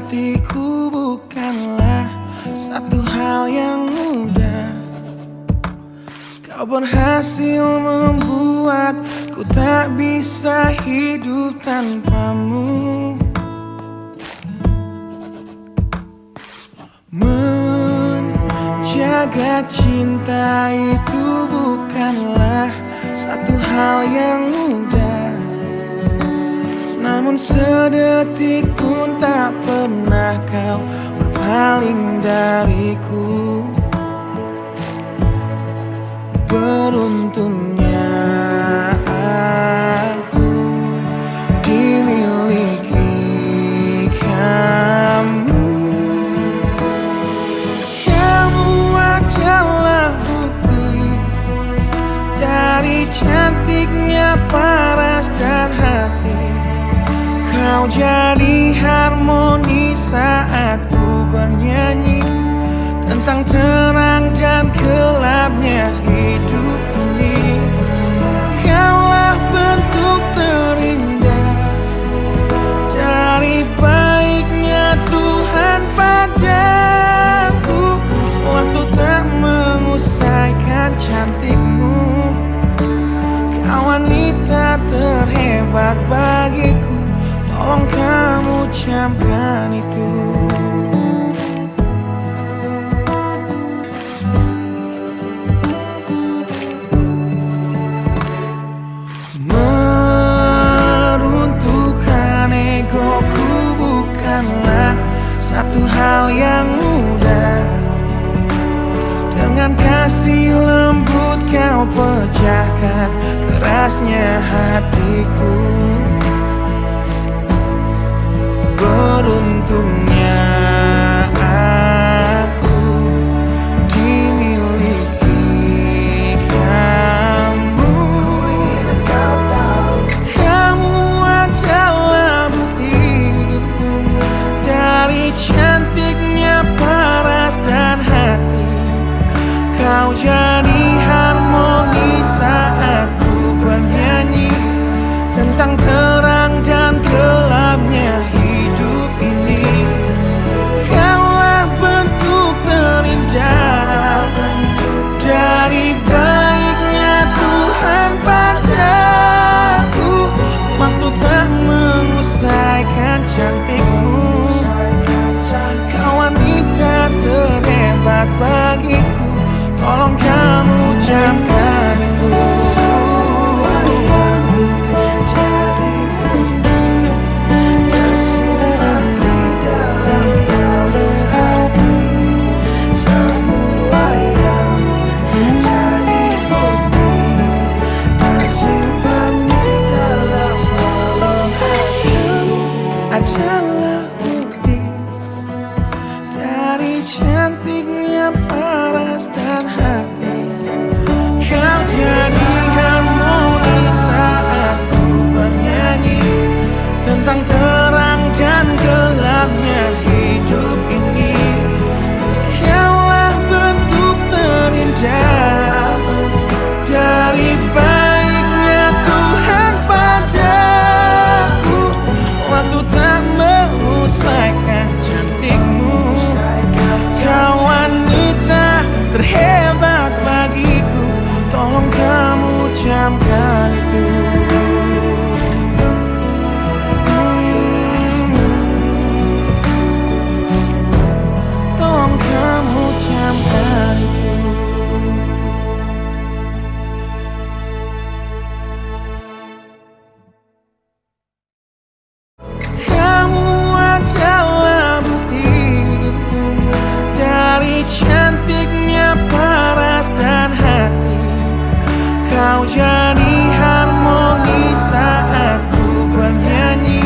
hatiku bukanlah satu hal yang mudah. Kau berhasil membuatku tak bisa hidup tanpamu. Menjaga cinta itu bukanlah satu hal yang mudah. Namun sedetik pun tak pernah kau berpaling dariku. Beruntungnya aku dimiliki kamu. Kamu adalah bukti dari cantiknya paras dan hati. Kau jadi harmoni saat ku bernyanyi tentang terang dan gelapnya hidup ini. Kaulah bentuk terindah dari baiknya Tuhan padaku. Waktu tak mengusaikan cantikmu. Kau wanita terhebat bagiku. Tolong kamu camkan itu. Meruntuhkan egoku bukanlah satu hal yang mudah. Dengan kasih lembut kau pecahkan kerasnya hatiku. Beruntungnya aku dimiliki kamu. Kamu adalah bukti dari cantiknya paras dan hati. Kau jadi harmoni saat ku bernyanyi tentang terang dan gelapnya hidup ini. Kaulah bentuk terindah dari baiknya Tuhan padaku. Waktu tak mengusaikan cantikmu. Kau wanita terhebat bagiku. Tolong kamu camkan itu. Adalah bukti dari cantiknya paras dan hati. Kau jadi harmoni saat ku bernyanyi tentang terang dan gelapnya hidup ini. Kaulah bentuk terindah dari baiknya Tuhan padaku. Waktu tak mengusaikan cantikmu. Kau wanita terhebat bagiku. Tolong kamu camkan itu. Tolong kamu camkan itu. Cantiknya paras dan hati. Kau jadi harmoni saat ku bernyanyi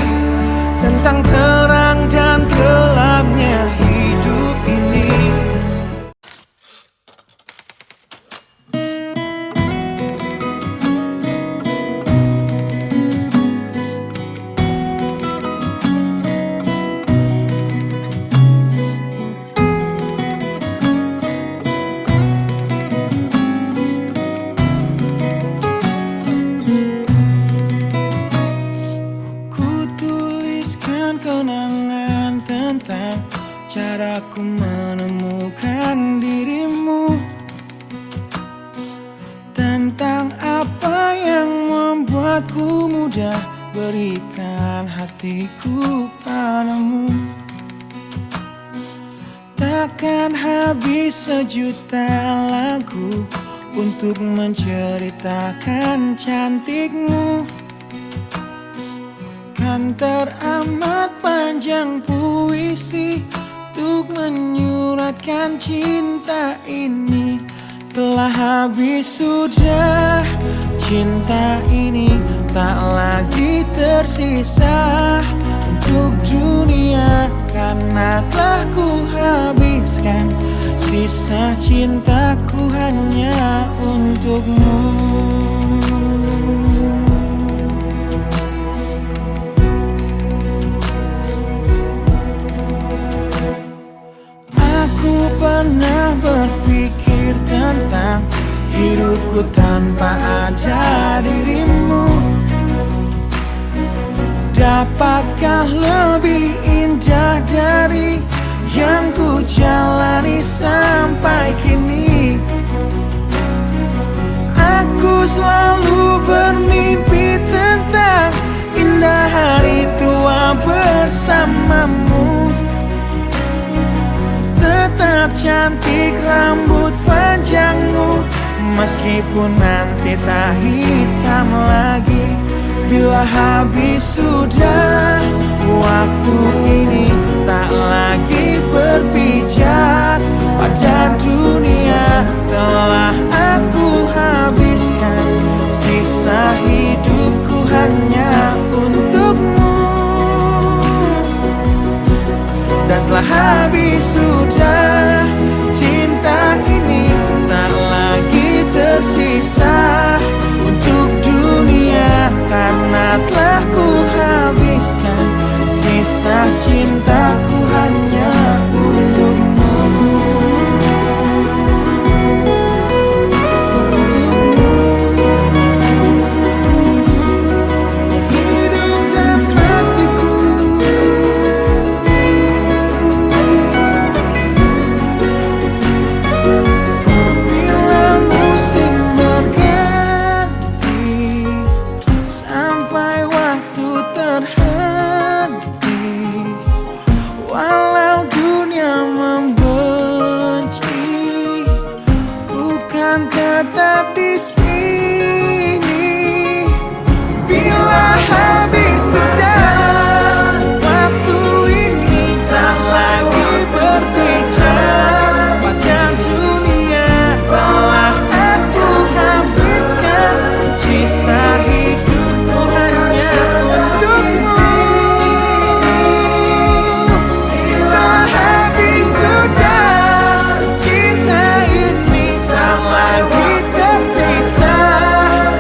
tentang terang dan gelapnya hidup ini. Kenangan tentang caraku menemukan dirimu, tentang apa yang membuatku mudah berikan hatiku padamu. Takkan habis sejuta lagu untuk menceritakan cantikmu. Kan teramat panjang puisi untuk menyuratkan cinta ini. Telah habis sudah cinta ini, tak lagi tersisa untuk dunia, karena telah ku habiskan sisa cintaku hanya untukmu. Aku pernah berpikir tentang hidupku tanpa ada dirimu. Dapatkah lebih indah dari yang ku jalani sampai kini? Aku selalu bermimpi tentang indah hari tua bersamamu. Tetap cantik rambut panjangmu, meskipun nanti tak hitam lagi. Bila habis sudah waktu ini, tak lagi berpijak pada dunia. Telah aku habiskan sisa hidupku hanya untukmu. Dan telah habis sudah cinta ini, tak lagi tersisa untuk dunia, karena telah ku habiskan sisa cintaku hanya untukmu. Hidup dan matiku, bila musim berganti, sampai waktu terhenti, walau dunia membenci, bukan tetap di sini. Bila habis sudah waktu ini, tak lagi berpijak pada dunia. Telah aku habiskan sisa hidupku hanya untukmu. Bila habis sudah cinta ini, tak lagi tersisa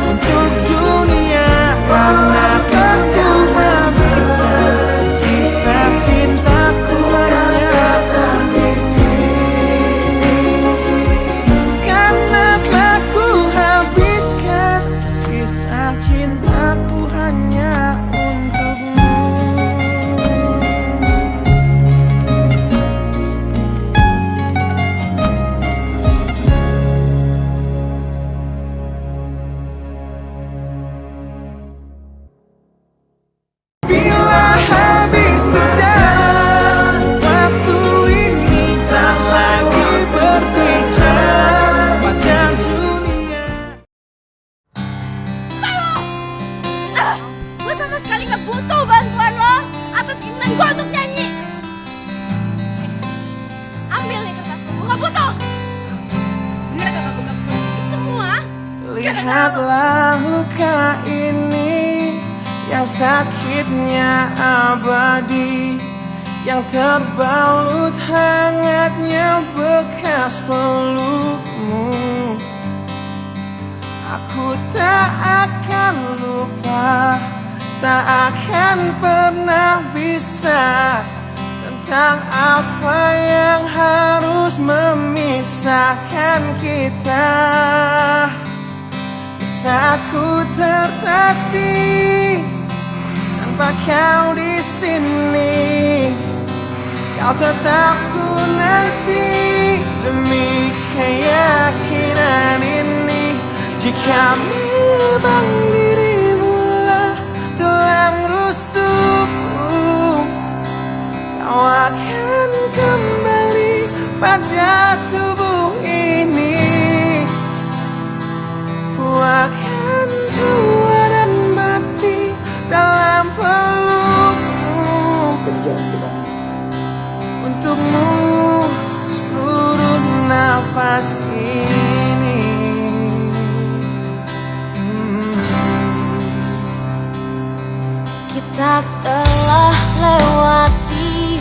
untuk dunia, karena aku habiskan sisa cintaku hanya di sini. Karena telah ku habiskan sisa cintaku hanya untukmu. Bila habis sudah waktu ini, tak lagi berpijak pada dunia. Gue sama sekali gak butuh bantuan lo atas keinginan gue untuk nyanyi. Ambil nih kertas, gue gak butuh. Bener gak gue gak butuh semua? Lihatlah luka ini yang sakitnya abadi, yang terbalut hangatnya bekas pelukmu. Aku tak akan lupa, tak akan pernah bisa, tentang apa yang harus memisahkan kita. Saat ku tertatih tanpa kau di sini, kau tetap ku nanti demi keyakinan ini. Jika memang dirimu lah tulang rusukku, kau akan kembali pada tubuh ini. Ku akan tua dan mati dalam pelukmu. Untukmu seluruh nafas ini. Kita telah lewati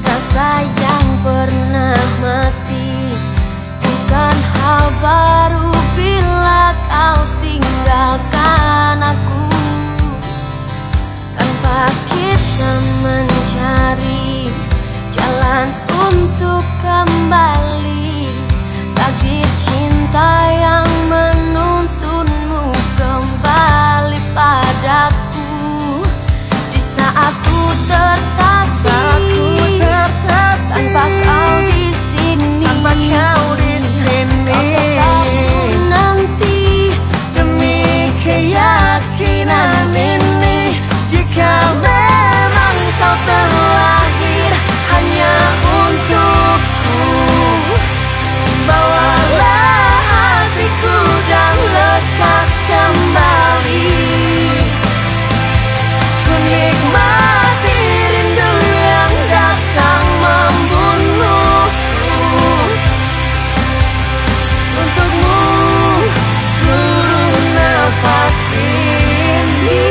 rasa yang pernah mati. Bukan hal baru bila kau tinggalkan aku. Tanpa kita mencari jalan untuk kembali, takdir cinta yang menuntunmu kembali padaku. Di saat ku tertatih, tanpa kau di sini, kau tetap ku nanti demi keyakinan ini. Jika memang kau terlahir hanya untukku, bawalah hatiku dan lekas kembali. Ku nikmati rindu yang datang membunuhku. Untukmu seluruh nafas ini.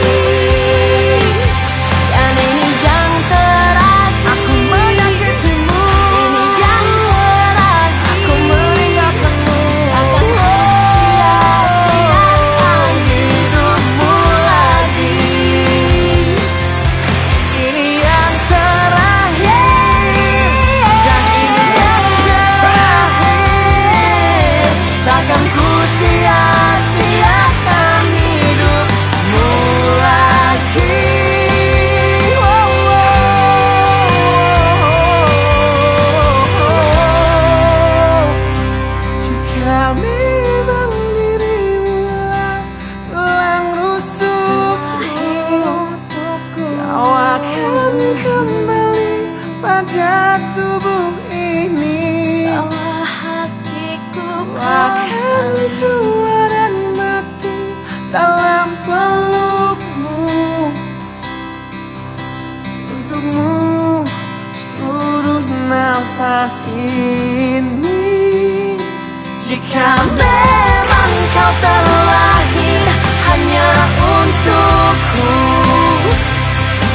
Dan ini yang terakhir. Aku menyakitimu. Ini yang terakhir. Aku meninggalkanmu. Akan sia-siakan hidupmu lagi. Ini yang terakhir. Dan ini yang terakhir. Takkan ku sia-siakan hidupmu lagi. Jika memang dirimu lah tulang rusukku, kau akan kembali pada tubuh ini. Bawa hatiku Ku akan tua dan mati dalam pelukmu. Untukmu seluruh nafas ini. Jika memang kau terlahir hanya untukku,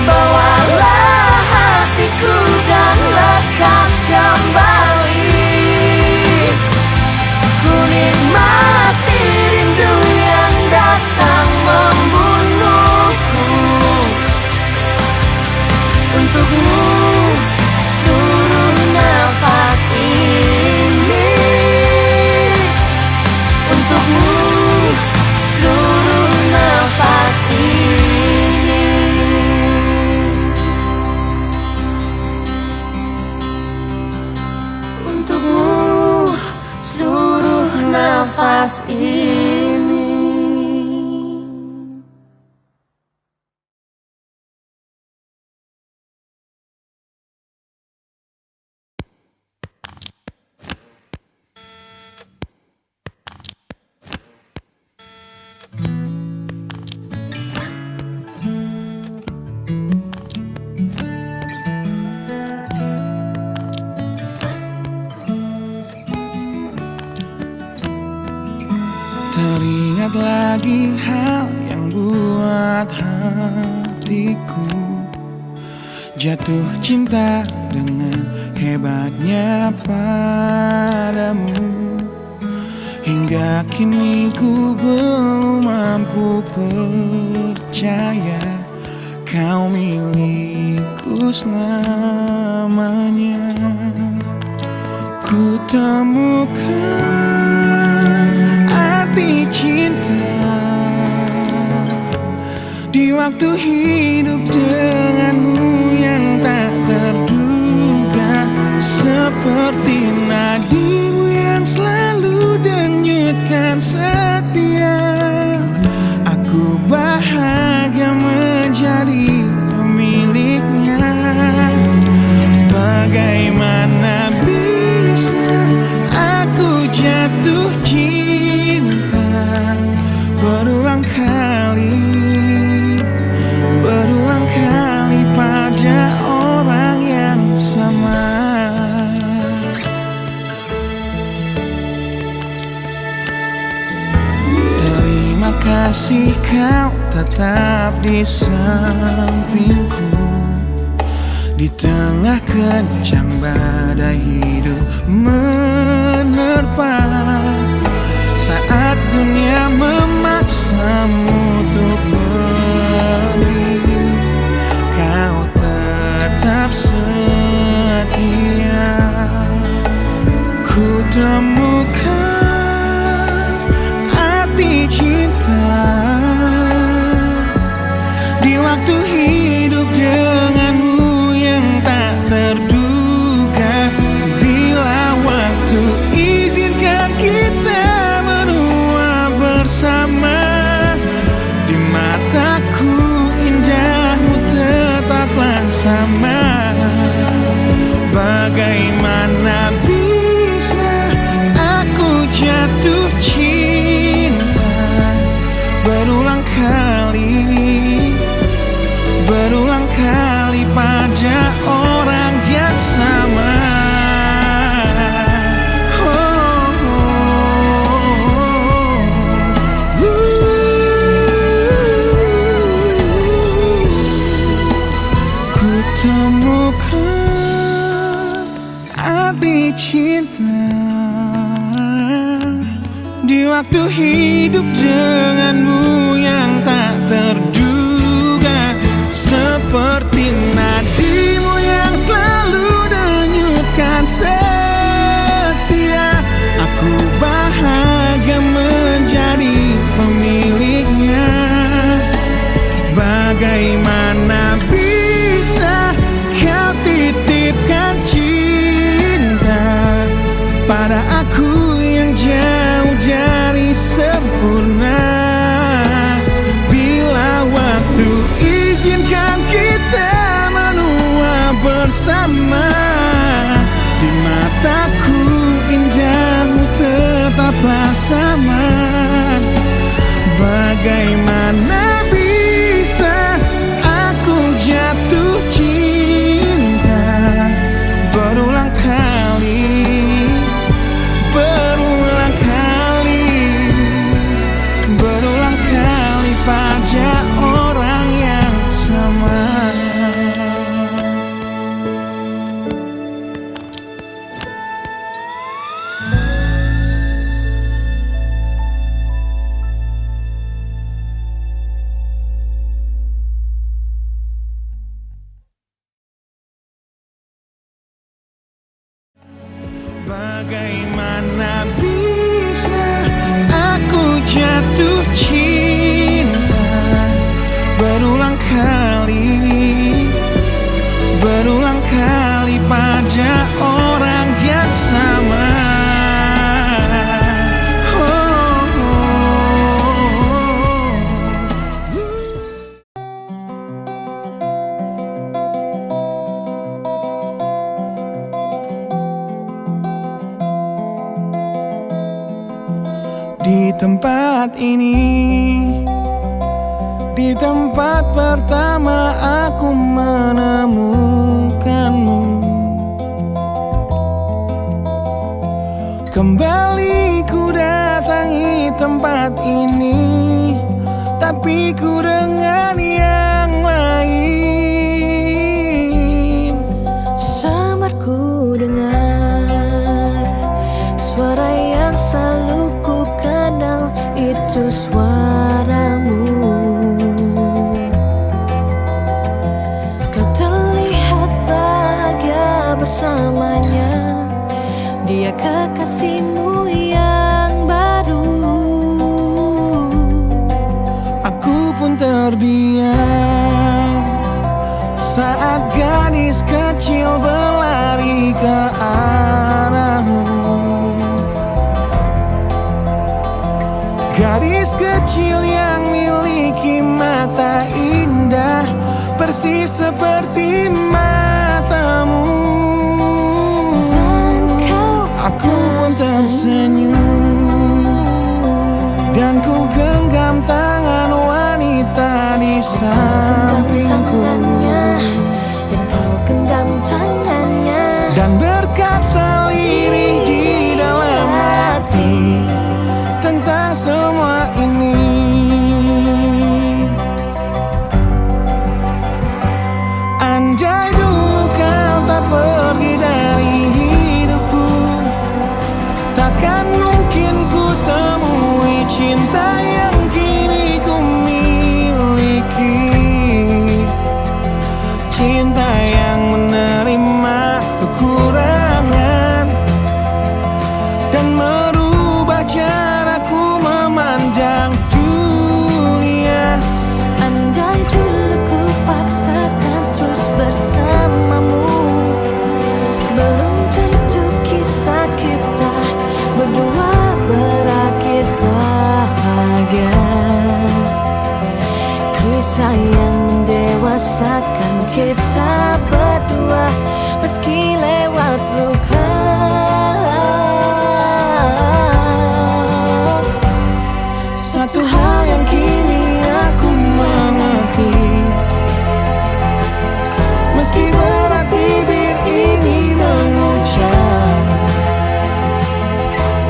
bawalah hatiku dan lekas kembali. Ku nikmati rindu yang datang membunuhku. Untukmu seluruh nafas ini. Untukmu seluruh nafas ini. Untukmu seluruh nafas ini. Teringat lagi hal yang buat hatiku jatuh cinta dengan hebatnya padamu. Hingga kini ku belum mampu percaya kau milikku selamanya. Ku temukan arti cinta di waktu hidup denganmu yang tak terduga. kau tetap di sampingku. Di tengah kencang badai hidup menerpa, saat dunia memaksamu untuk pergi, kau tetap setia. Ku temukan arti cinta di waktu hidup denganmu yang tak terduga. Bila waktu izinkan kita menua bersama, di mataku indahmu tetaplah sama. Bagaimana bisa aku jatuh cinta berulang kali pada orang yang sama. Ku temukan arti cinta di waktu hidup denganmu yang tak terduga. Seperti nadimu yang selalu denyutkan setia, aku bahagia menjadi pemiliknya. Bagaimana bisa kau titipkan cinta pada aku yang jauh dari sempurna? Bila waktu izinkan kita menua bersama, di mataku indahmu tetaplah sama. Bagaimana bisa aku jatuh cinta berulang kali pada orang yang sama. Bagaimana bisa aku jatuh cinta berulang kali pada orang yang sama. Di tempat ini, di tempat pertama aku menemukanmu. Kembali ku datangi tempat ini, tapi ku dengan yang lain. Samar ku dengar suara yang selalu ku kenal, itu suaramu. Kau terlihat bahagia bersamanya, dia kekasihmu yang baru. Aku pun terdiam saat gadis kecil berlari ke arahmu. Gadis kecil yang miliki mata indah, persis seperti matamu. Dan kau Aku pun tersenyum, dan ku genggam tangan wanita di sampingku. Dan kau genggam tangannya, dan berkata lirih di dalam hati tentang semua ini. tak pergi dari hidupku, takkan mungkin ku temui cinta yang kini ku miliki. Cinta yang menerima kekurangan dan merubah caraku memandang dunia. Andai dulu ku paksakan terus bersamamu, belum tentu kisah kita berdua berakhir bahagia. Kisah yang mendewasakan kita berdua meski lewat luka. Satu hal yang kini aku mengerti, meski berat bibir ini mengucap,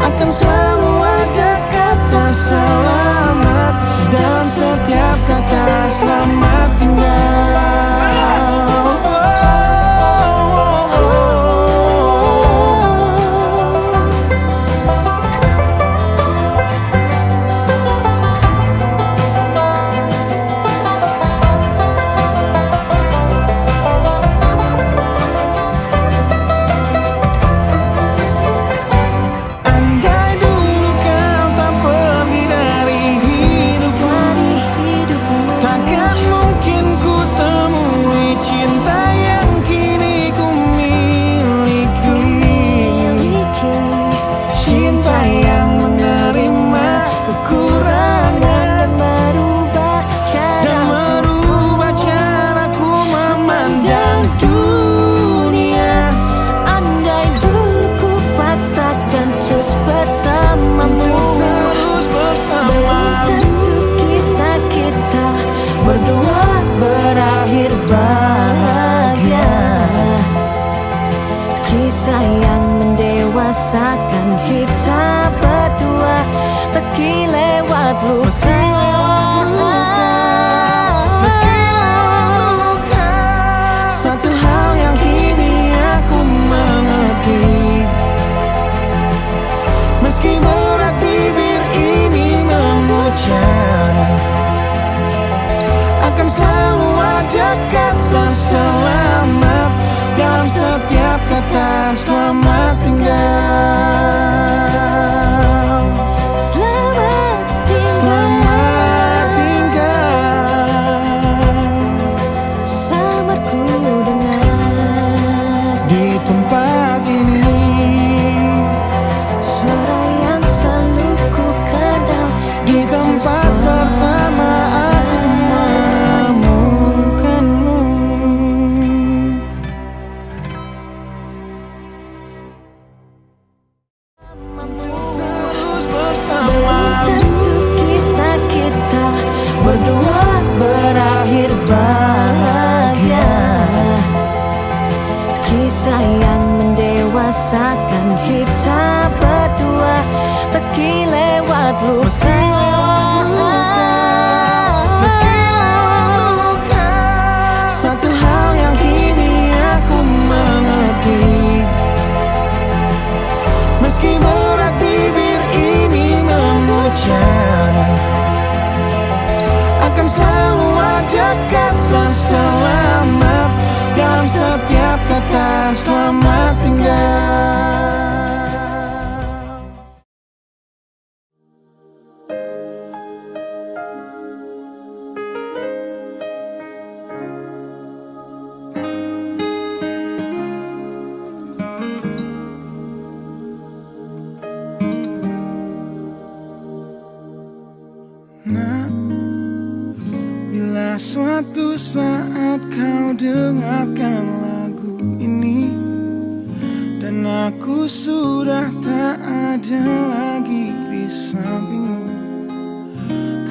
akan selalu ada kata selamat dalam setiap kata selamat tinggal. Berakhir bahagia. Kisah yang mendewasakan kita berdua meski lewat luka. Satu hal yang kini aku mengerti, meski berat bibir ini mengucap, akan selalu ada kata selamat dalam setiap kata selamat tinggal. Selamat tinggal, Selamat tinggal. samarku dengar Di tempat ini suara yang selalu ku kenal. di tempat pertama aku menemukanmu. Terus bersama, Tentu kisah kita berdua berakhir bahagia. Kisah yang mendewasakan kita berdua meski lewat luka. Satu hal yang kini aku mengerti, meski berat bibir ini mengucap, akan selalu ada kata selamat dalam setiap kata selamat tinggal. Nah, bila suatu saat kau dengarkan lagu ini dan aku sudah tak ada lagi di sampingmu,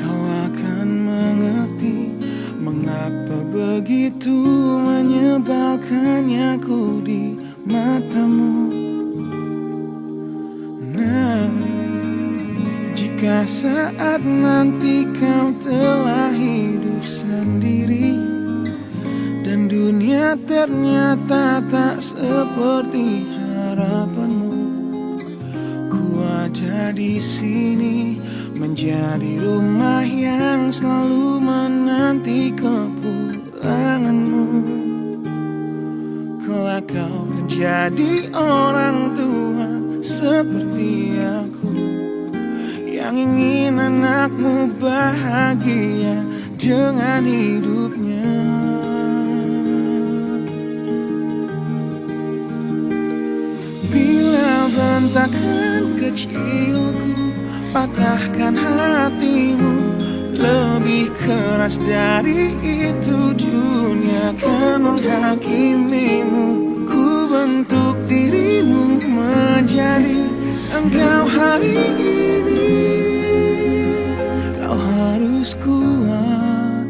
kau akan mengerti mengapa begitu menyebalkannya aku di matamu. Nah, jika saat nanti kau telah hidup sendiri dan dunia ternyata tak seperti harapanmu. Ku ada di sini menjadi rumah yang selalu menanti kepulanganmu. Kelak kau kan jadi orang tua seperti aku, yang ingin anakmu bahagia dengan hidupnya. Bila bentakan kecilku patahkan hatimu, lebih keras dari itu dunia akan menghakimimu. Ku bentuk dirimu menjadi engkau hari ini. Kau harus kuat,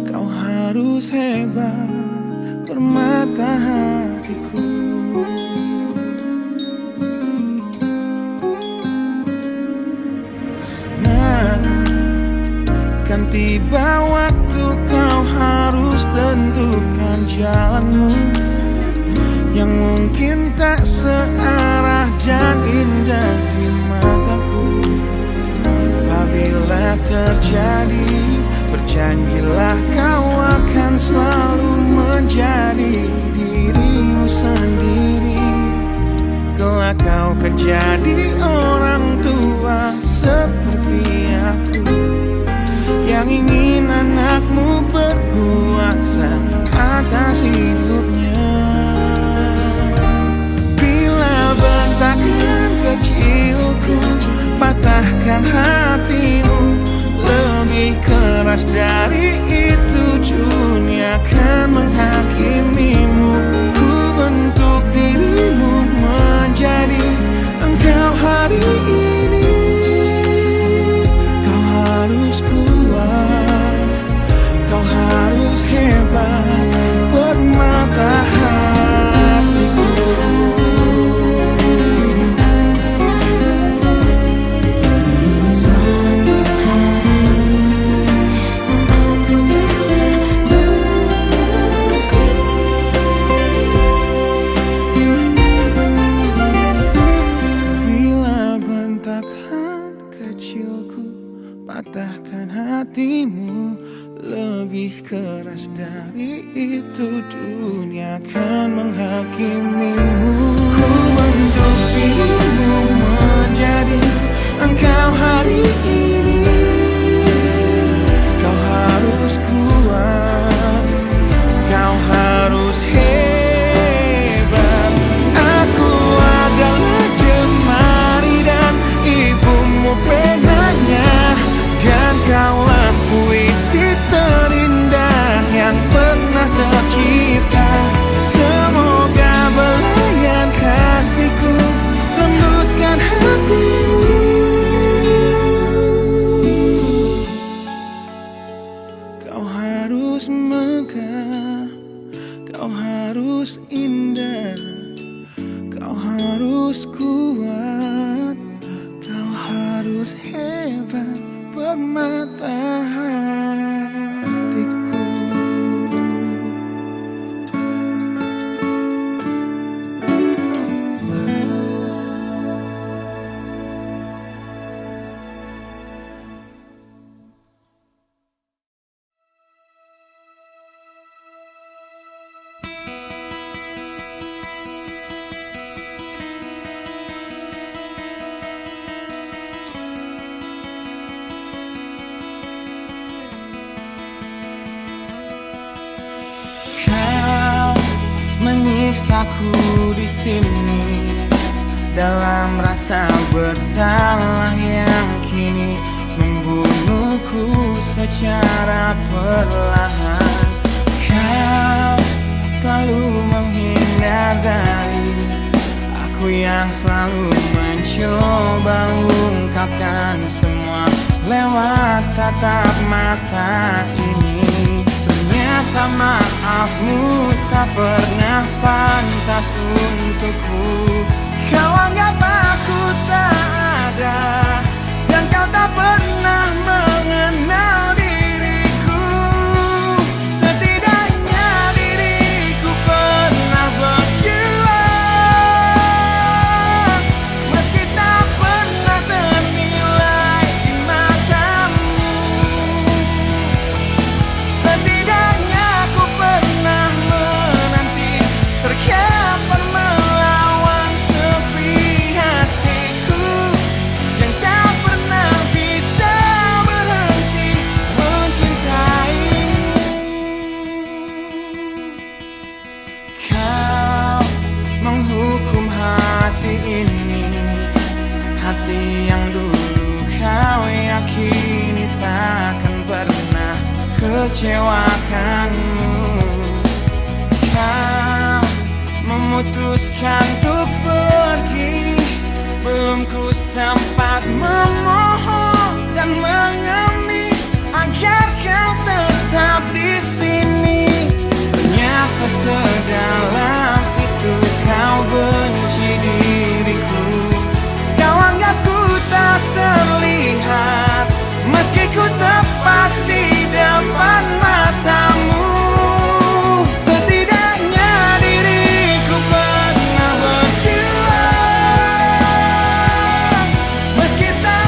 kau harus hebat, permata hatiku. Kan tiba waktu kau harus tentukan jalanmu, yang mungkin tak searah dan indah di mataku. Apabila terjadi, berjanjilah kau akan selalu menjadi dirimu sendiri. Kelak kau kan jadi orang tua seperti aku, yang ingin anakmu berkuasa atas hidupnya. Bila bentakan kecilku patahkan hatimu, lebih keras dari itu dunia akan menghakimimu. Ku bentuk dirimu menjadi engkau hari ini. Kau harus kuat, kau harus hebat, permata hatiku. Suatu hari saat ku berhenti, Bila bentakan kecilku patahkan hatimu, lebih keras dari itu dunia akan menghakimimu. Ku bentuk dirimu menjadi engkau hari ini. Kau harus kuat, kau harus hebat. Aku adalah jemari dan ibumu penanya, dan kaulah puisi terindah yang pernah tercipta. Semoga belayan kasihku lembutkan hatimu. Kau harus megah, kau harus indah, kau harus kuat, kau harus hebat, permata hatiku. Kau menyiksaku di sini dalam rasa bersalah yang kini membunuhku secara perlahan. Kau selalu menghindar dari aku yang selalu mencoba ungkapkan semua lewat tatap mata ini. Ternyata maafmu tak pernah pantas untukku. Kau anggap aku tak ada, dan kau tak pernah mengenal diriku. Setidaknya diriku hati yang dulu kau yakini takkan pernah kecewakanmu. Kau memutuskan untuk pergi, belum ku sempat memohon dan mengemis agar kau tetap di sini. Ternyata sedalam itu kau benci diriku. Kau anggap ku tak terlihat, meski ku tepat di depan matamu. Setidaknya diriku pernah berjuang, meski tak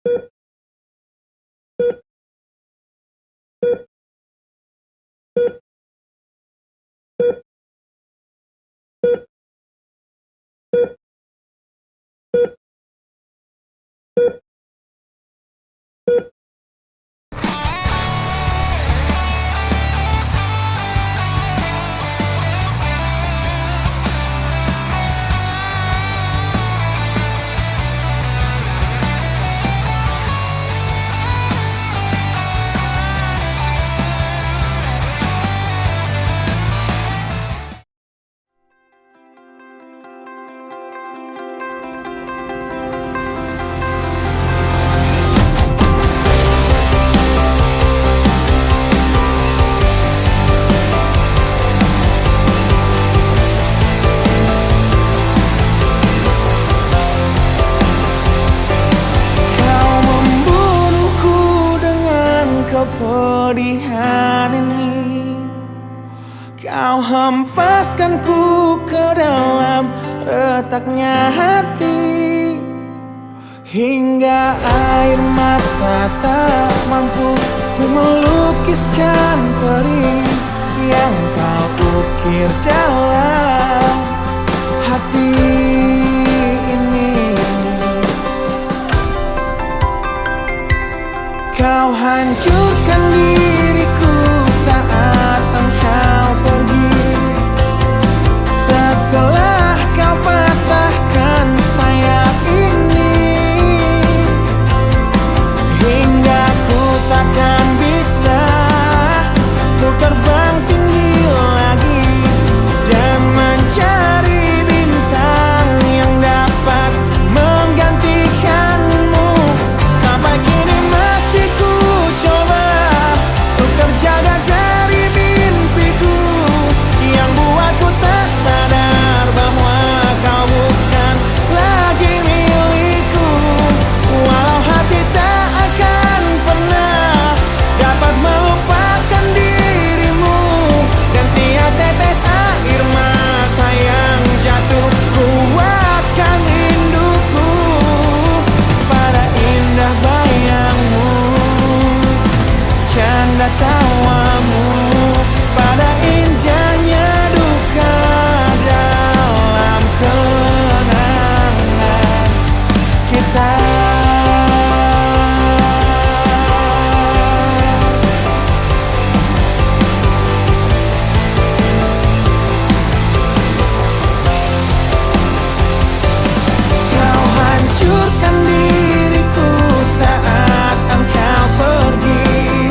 Kau membunuhku dengan kepedihan ini. Kau hempaskanku ke dalam retaknya hati, hingga air mata tak mampu untuk melukiskan perih yang kau ukir dalam hati ini. Kau hancurkan diriku saat engkau pergi, setelah kau patahkan sayap ini, hingga ku takkan bisa untuk terbang tinggi lagi dan mencari bintang yang dapat menggantikanmu. Sampai kini masih ku coba untuk terjaga dari mimpiku yang buatku tak sadar bahwa kau bukan lagi milikku. Walau hati tak akan pernah dapat melupakan dirimu, dan tiap tetes air mata yang jatuh kuatkan rinduku pada indah bayangmu, canda tawamu, pada indahnya duka dalam kenangan kita. Kau hancurkan diriku saat engkau pergi,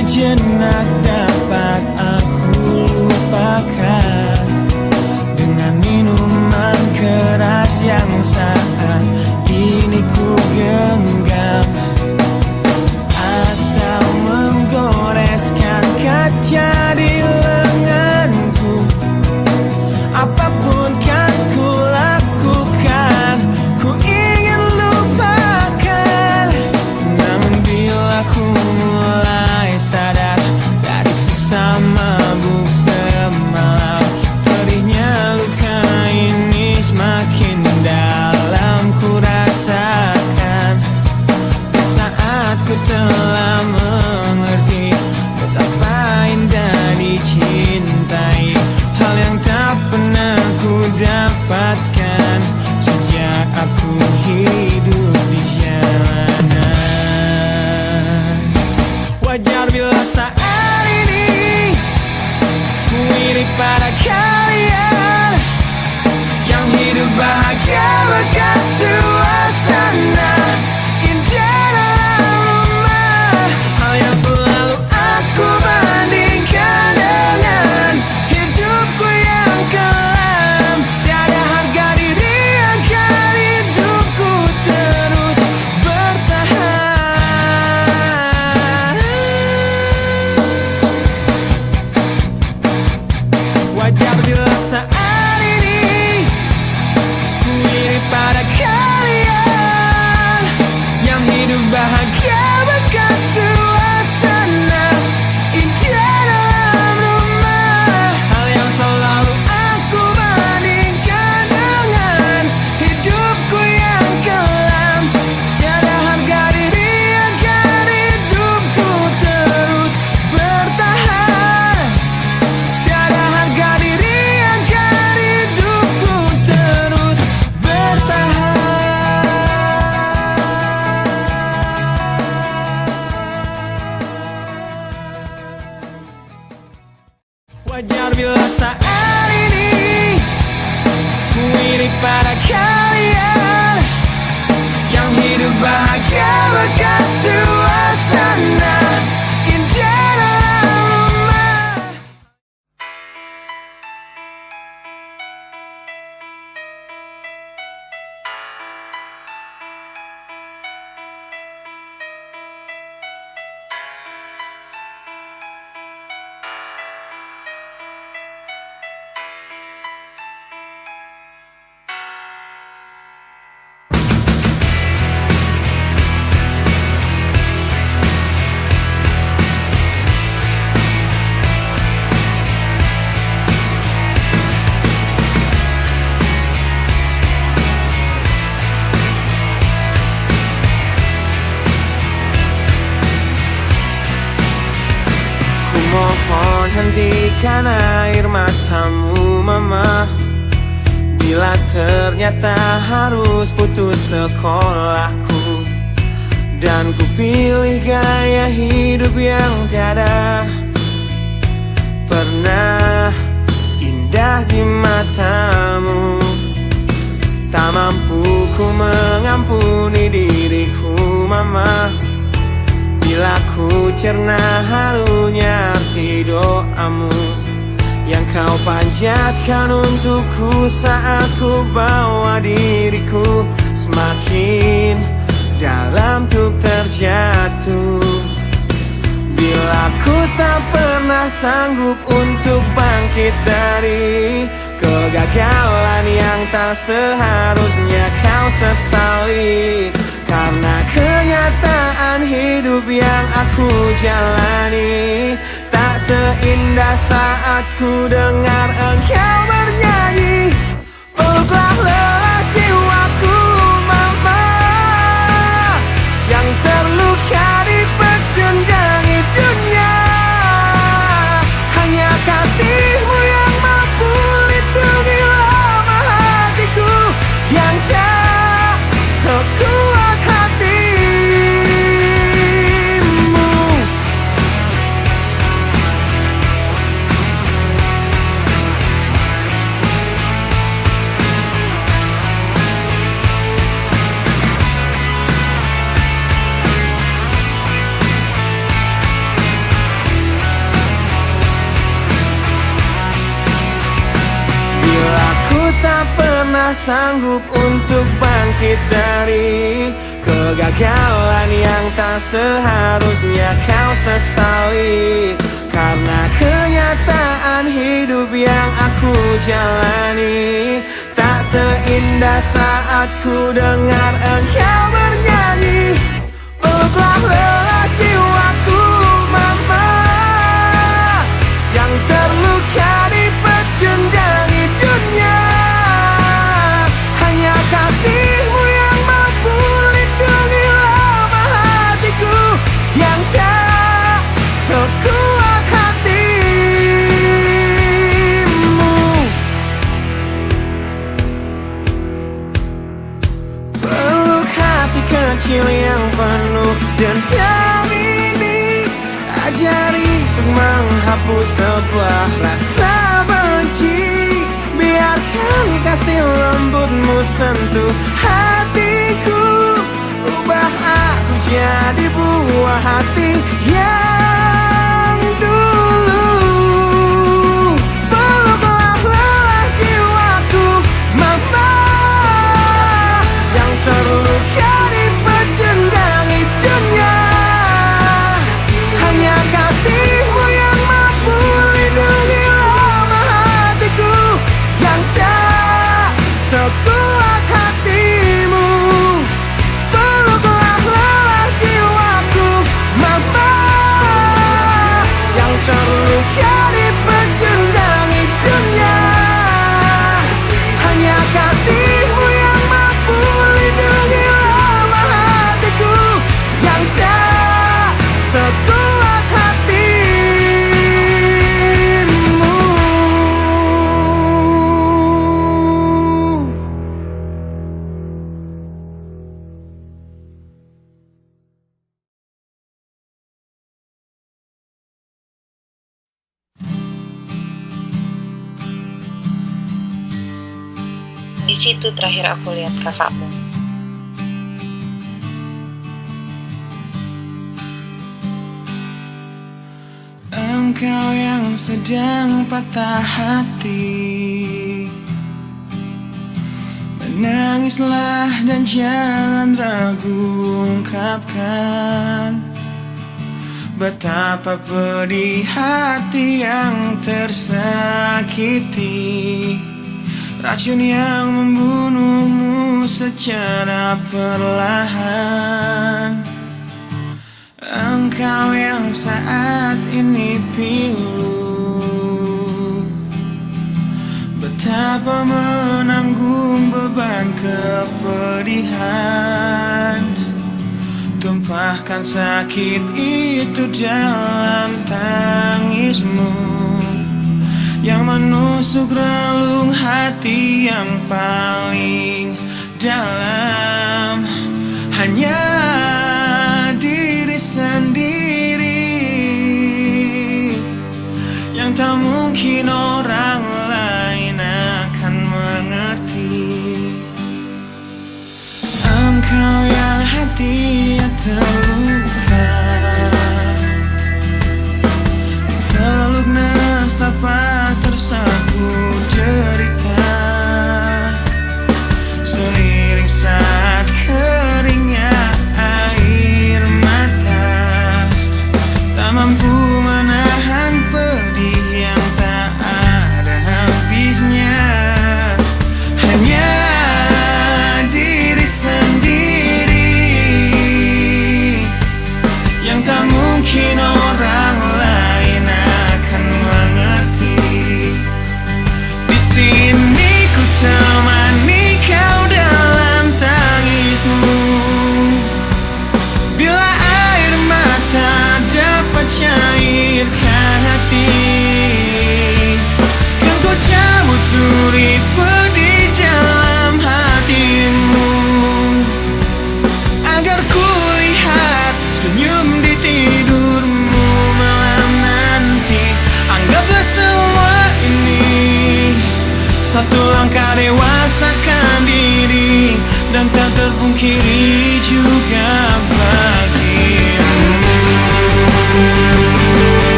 sejenak dapat aku lupakan dengan minuman keras yang saat ini ku genggam, atau menggoreskan kaca di lenganku. Apapun kan ku lakukan, ku ingin lupakan. Namun bila ku mulai sadar dari sisa mabuk semalam, pedihnya luka ini semakin dalam ku rasakan. Di saat ku telah mengerti betapa indah dicintai, hal yang tak pernah ku dapatkan sejak aku hidup di jalanan. Wajar bila saat ini ku iri pada kalian yang hidup bahagia bekas suasana indah dalam rumah. Hal yang selalu aku bandingkan dengan hidupku yang kelam. Tiada harga diri agar hidupku terus bertahan. Wajar bila saat ini ku iri pada kalian yang hidup bahagia bekas suasana indah dalam rumah. Hal yang selalu aku bandingkan dengan hidupku yang kelam. Tiada harga diri agar hidupku terus bertahan. Tiada harga diri agar hidupku terus bertahan. Wajar bila saat ini ku iri pada kalian yang hidup bahagia bekas suasana indah dalam rumah. Ku mohon hentikan air matamu mama, bila ternyata harus putus sekolahku, dan ku pilih gaya hidup yang tiada pernah indah di matamu. Tak mampu ku mengampuni diriku mama, bila ku cerna harunya arti doamu yang kau panjatkan untukku saat ku bawa diriku semakin dalam untuk terjatuh. Bila ku tak pernah sanggup untuk bangkit dari kegagalan yang tak seharusnya kau sesali, karena kenyataan hidup yang aku jalani tak seindah saat ku dengar engkau bernyanyi. Peluklah lelah jiwaku mama, yang terluka di pecundangi dunia. Hanya kasihmu yang mampu lindungi lemah hatiku yang tak sekuat hatimu. tak sanggup untuk bangkit dari kegagalan yang tak seharusnya kau sesali. Karena kenyataan hidup yang aku jalani tak seindah saat ku dengar engkau bernyanyi. Peluklah lelah jiwaku mama, yang terluka dipecundangi dunia. Hanya kasihmu yang mampu lindungi lemah hatiku yang tak sekuat hatimu. Peluk hati kecil yang penuh dendam ini, ajari untuk menghapus sebuah rasa benci. Biarkan kasih lembutmu sentuh hatiku, ubah aku jadi buah hati yang dulu. Peluklah lelah jiwaku mama, yang terluka dipecundangi dunia. Hanya kasihmu yang mampu lindungi lemah hatiku yang tak sekuat hatimu. Peluklah lelah jiwaku mama, yang terluka dipecundangi dunia. Hanya kasihmu yang mampu lindungi lemah hatiku yang tak sekuat hatimu. Di situ terakhir aku lihat kakakmu. Engkau yang sedang patah hati, menangislah dan jangan ragu ungkapkan betapa pedih hati yang tersakiti. Racun yang membunuhmu secara perlahan. Engkau yang saat ini pilu, betapa menanggung beban kepedihan. Tumpahkan sakit itu dalam tangismu yang menusuk relung hati yang paling dalam. Hanya diri sendiri yang tak mungkin orang lain akan mengerti. Engkau yang hatinya terluka, peluk nestapa tersapu derita, seiring saat keringnya air mata, tak mampu menahan pedih yang tak ada habisnya. Hanya diri sendiri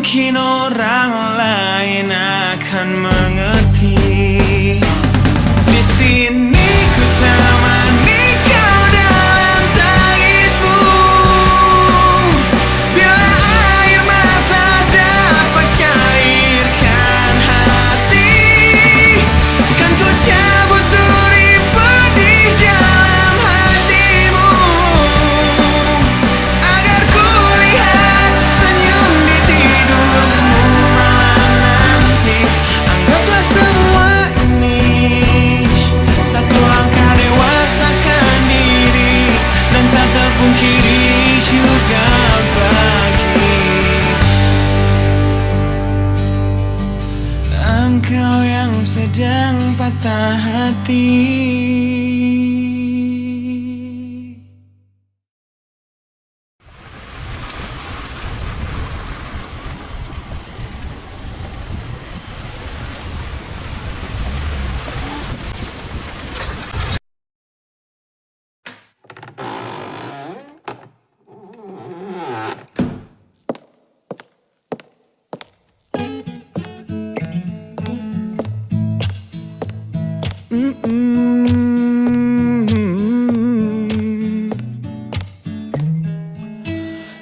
mungkin orang lain akan mengerti. Di sini ku temani kau dalam tangismu. Bila air mata dapat cairkan hati, kan ku cabut durimu di dalam hatimu, agar ku lihat senyum di tidurmu malam nanti. Anggaplah semua ini satu langkah dewasakan diri, dan tak terpungkiri juga bagi engkau yang sedang patah hati.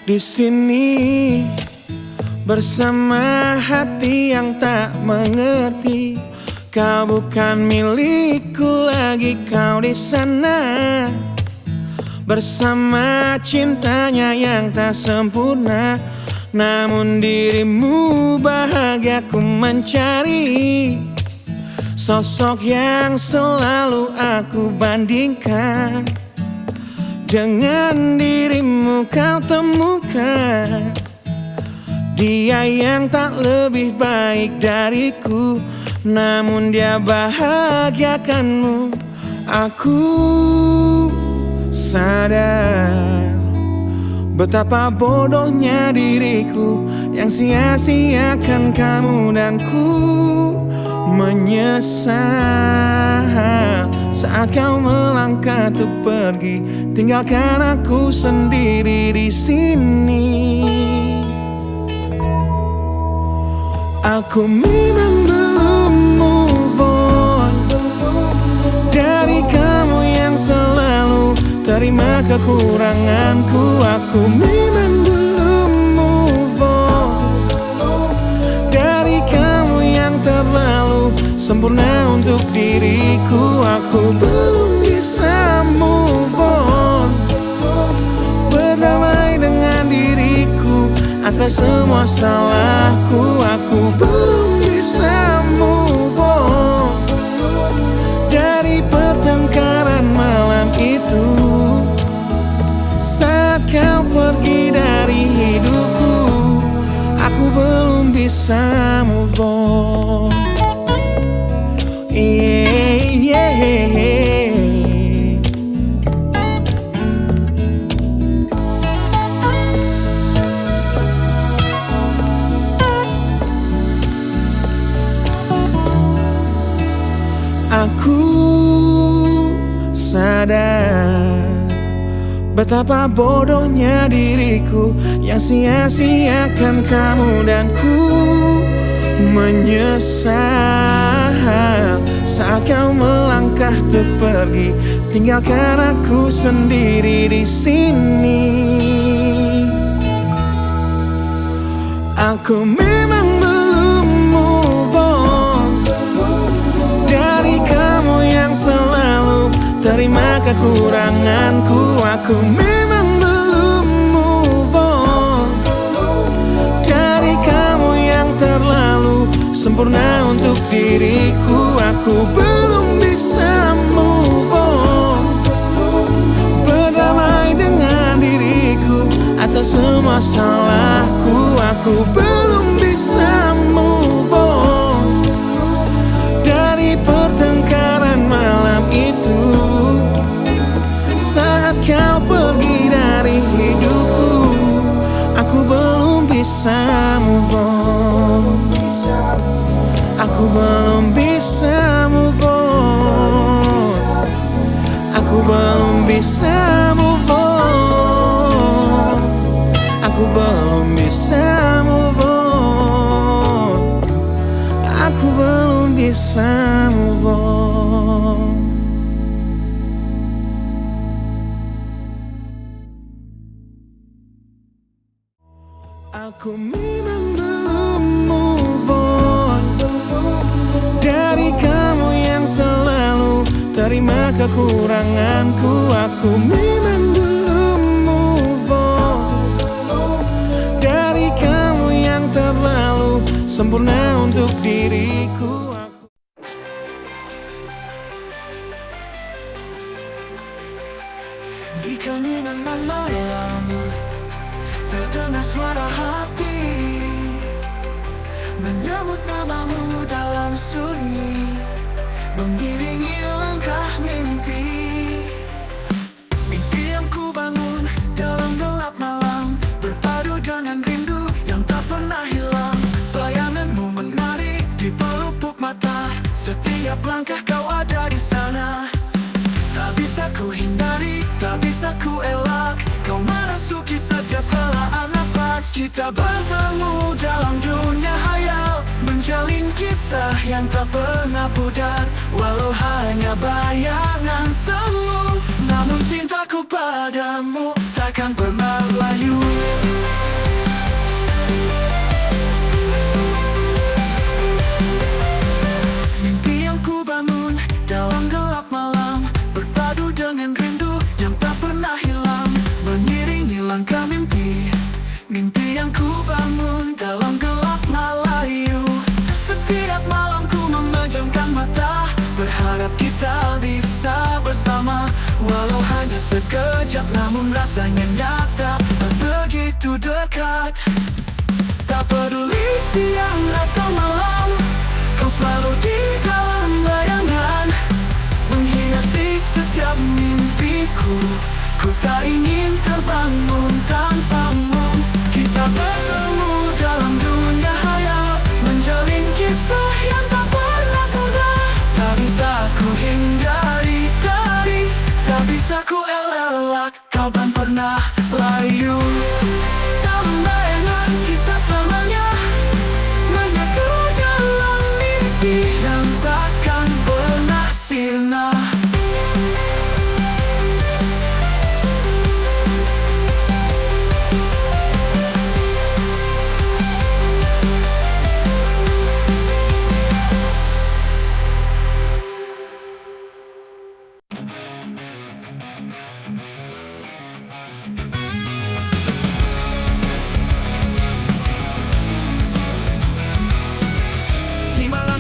Di sini bersama hati yang tak mengerti. Kau bukan milikku lagi, kau di sana bersama cintanya yang tak sempurna. Namun dirimu bahagia ku mencari, sosok yang selalu aku bandingkan. Dengan dirimu kau temukan dia yang tak lebih baik dariku, namun dia bahagiakanmu. Aku sadar betapa bodohnya diriku yang sia-siakan kamu, dan ku menyesal saat kau melangkah untuk pergi, tinggalkan aku sendiri di sini. Aku memang belum move on dari kamu yang selalu terima kekuranganku. Aku memang belum move on dari kamu yang terlalu sempurna untuk diriku. Aku belum bisa move on, berdamai dengan diriku atas semua salahku. Aku belum bisa move on dari pertengkaran malam itu saat kau pergi dari hidupku. Aku belum bisa move on. Aku sadar betapa bodohnya diriku yang sia-siakan kamu, dan ku menyesal saat kau melangkah untuk pergi, tinggalkan aku sendiri di sini. Aku memang belum move on dari kamu yang selalu terima kekuranganku. Aku memang belum move on dari kamu yang terlalu sempurna untuk diriku. Aku belum bisa move on, berdamai dengan diriku atas semua salahku. Aku belum bisa move on dari pertengkaran malam itu saat kau pergi dari hidupku. Aku belum bisa move on. Aku belum bisa move on. Aku belum bisa move on. Aku belum bisa move on. bisa move on. Aku memang belum move on dari kamu yang selalu terima kekuranganku. Aku memang belum move on dari kamu yang terlalu sempurna untuk diriku. Di keningan malam terdengar suara hati menyebut namamu dalam sunyi, mengiringi langkah mimpi. Mimpi yang ku bangun dalam gelap malam, berpadu dengan rindu yang tak pernah hilang. Bayanganmu menari di pelupuk mata, setiap langkah kau ada di sana. Tak bisa ku hindari, tak bisa ku elak, kau merasuki setiap helaan napas. Kita bertemu dalam dunia hayal, menjalin kisah yang tak pernah pudar. Walau hanya bayangan semu, namun cintaku padamu takkan pernah layu. Mimpi yang ku bangun dalam gelap malam, berpadu dengan rindu yang tak pernah hilang, mengiringi langkah mimpi. Mimpi yang ku bangun dalam gelap Malayu. Setiap malam ku memejamkan mata, berharap kita bisa bersama. Walau hanya sekejap, namun rasanya nyata, begitu dekat. Tak peduli siang atau malam, kau selalu di dalam bayangan, menghiasi setiap mimpiku. Ku tak ingin terbangun tanpamu. Kita bertemu dalam dunia hayal, menjalin kisah yang tak pernah pudar. Tak bisa ku hindari dari, tak bisa ku elak, kau tak pernah layu. Dalam bayangan kita selamanya, menyatu dalam mimpi yang takkan pernah sirna.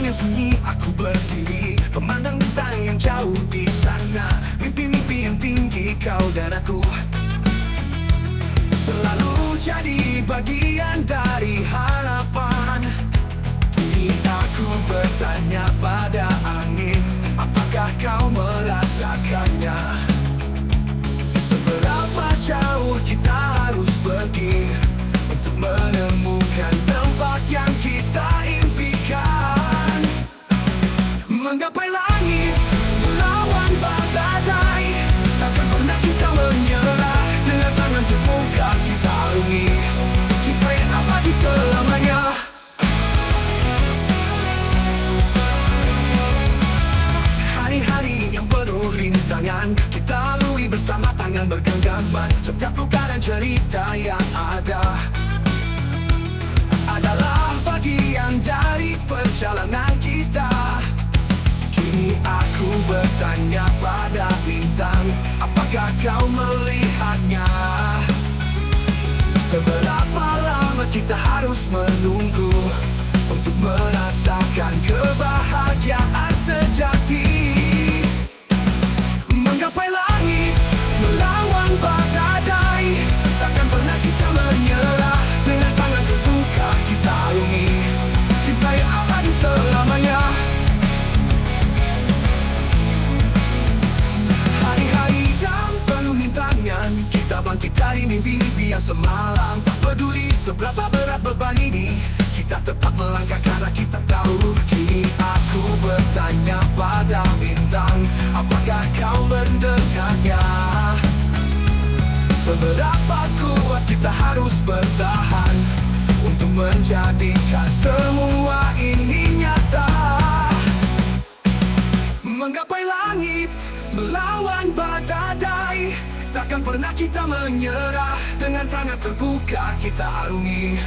Sunyi aku berdiri, memandang bintang yang jauh di sana. Mimpi-mimpi yang tinggi kau dan aku selalu jadi bagian dari harapan. Kini aku bertanya pada angin, apakah kau merasakannya? Seberapa jauh kita harus pergi untuk menemukan tempat yang kita impikan? Menggapai langit, melawan badai, takkan pernah kita menyerah. Dengan tangan terbuka kita arungi cinta yang abadi selamanya. Hari-hari yang penuh rintangan kita lalui bersama tangan bergenggaman. Setiap luka dan cerita yang ada adalah bagian dari perjalanan kita. Kini aku bertanya pada bintang, apakah kau melihatnya? Seberapa lama kita harus menunggu untuk merasakan kebahagiaan sejati? Menggapai langit, melawan badai, takkan pernah kita menyerah. Dengan tangan terbuka kita arungi cinta yang abadi selamanya. Hari-hari yang penuh rintangan kita bangkit dari mimpi-mimpi yang semalam. Tak peduli seberapa berat beban ini, kita tetap melangkah karena kita tahu. Kini aku bertanya pada bintang, apakah kau mendengarnya? Seberapa kuat kita harus bertahan untuk menjadikan semua ini nyata? Menggapai langit, melawan badai. Takkan pernah kita menyerah. Dengan tangan terbuka kita arungi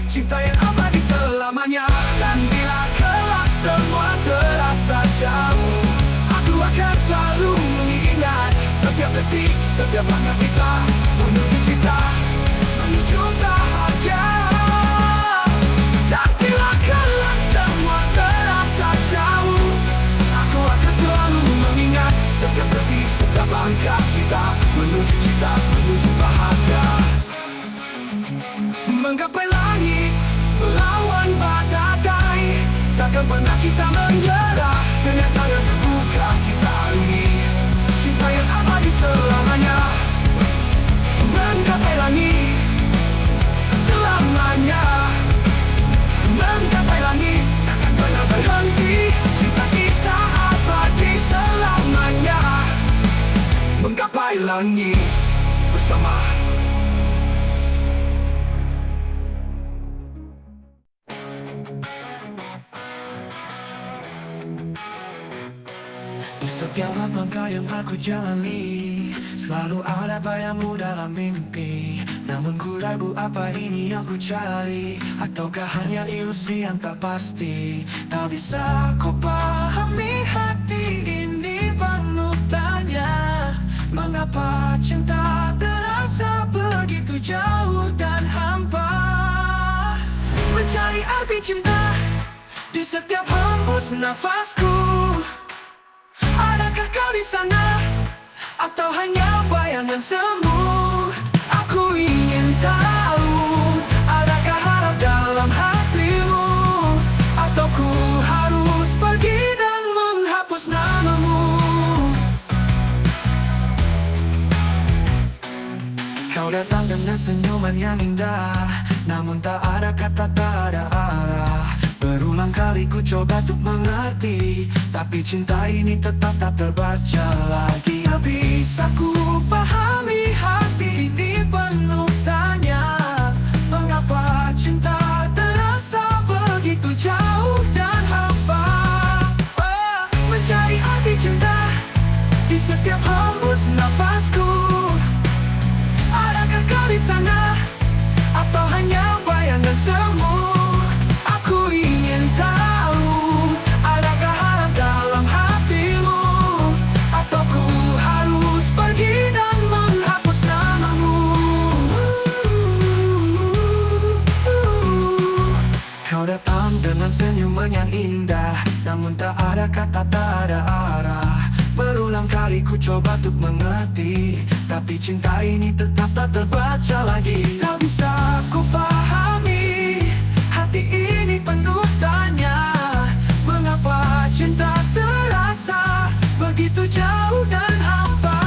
cinta yang abadi selamanya. Dan bila kelak semua terasa jauh, aku akan selalu mengingat setiap detik, setiap langkah kita menuju cinta, menuju bahagia. Dan bila kelak semua terasa jauh, aku akan selalu mengingat setiap detik, setiap langkah kita menuju cinta, menuju bahagia. Menggapai langit, melawan badai. Takkan pernah kita menyerah. Dengan tangan terbuka kita arungi cinta yang abadi selamanya. Menggapai langit selamanya. Menggapai langit, takkan pernah berhenti. Cinta kita abadi selamanya. Menggapai langit bersama. Di setiap langkah yang aku jalani, selalu ada bayangmu dalam mimpi. Namun ku ragu, apa ini yang ku cari, ataukah hanya ilusi yang tak pasti. Tak bisa ku pahami hati ini penuh tanya. Mengapa cinta terasa begitu jauh dan hampa. Mencari arti cinta di setiap hembus nafasku. Adakah kau di sana, atau hanya bayangan semu? Aku ingin tahu, adakah harap dalam hatimu, atau ku harus pergi dan menghapus namamu? Kau datang dengan senyuman yang indah, namun tak ada kata, tak ada arah. Berulang kali ku coba untuk mengerti, tapi cinta ini tetap tak terbaca lagi. Tak bisa ku pahami hati ini penuh tanya. Mengapa cinta terasa begitu jauh dan hampa. Mencari arti cinta di setiap hembus nafasku. Adakah kau di sana, atau hanya bayangan semu? Aku ingin tahu, adakah harap dalam hatimu, atau ku harus pergi dan menghapus namamu? Kau datang dengan senyuman yang indah, namun tak ada kata, tak ada arah. Berulang kali ku coba untuk mengerti, tapi cinta ini tetap tak terbaca lagi. Tak bisa ku pahami, hati ini penuh tanya. Mengapa cinta terasa begitu jauh dan hampa.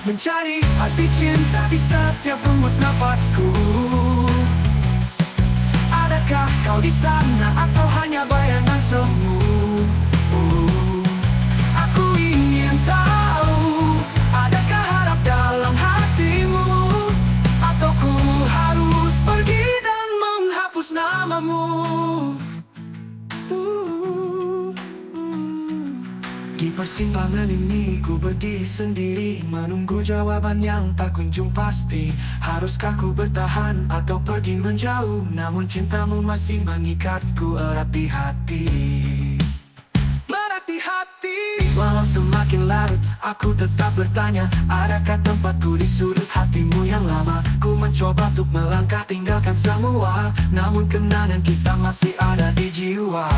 Mencari arti cinta di setiap hembus nafasku. Adakah kau di sana, atau hanya bayangan semu? Aku ingin tahu, adakah harap dalam hatimu, atau ku harus pergi dan menghapus namamu? Di persimpangan ini ku berdiri sendiri, menunggu jawaban yang tak kunjung pasti. Haruskah ku bertahan atau pergi menjauh? Namun cintamu masih mengikatku erat di hati. Merat di hati. Walau semakin larut, aku tetap bertanya, adakah tempatku di sudut hatimu yang lama? Ku mencoba untuk melangkah tinggalkan semua, namun kenangan kita masih ada di jiwa.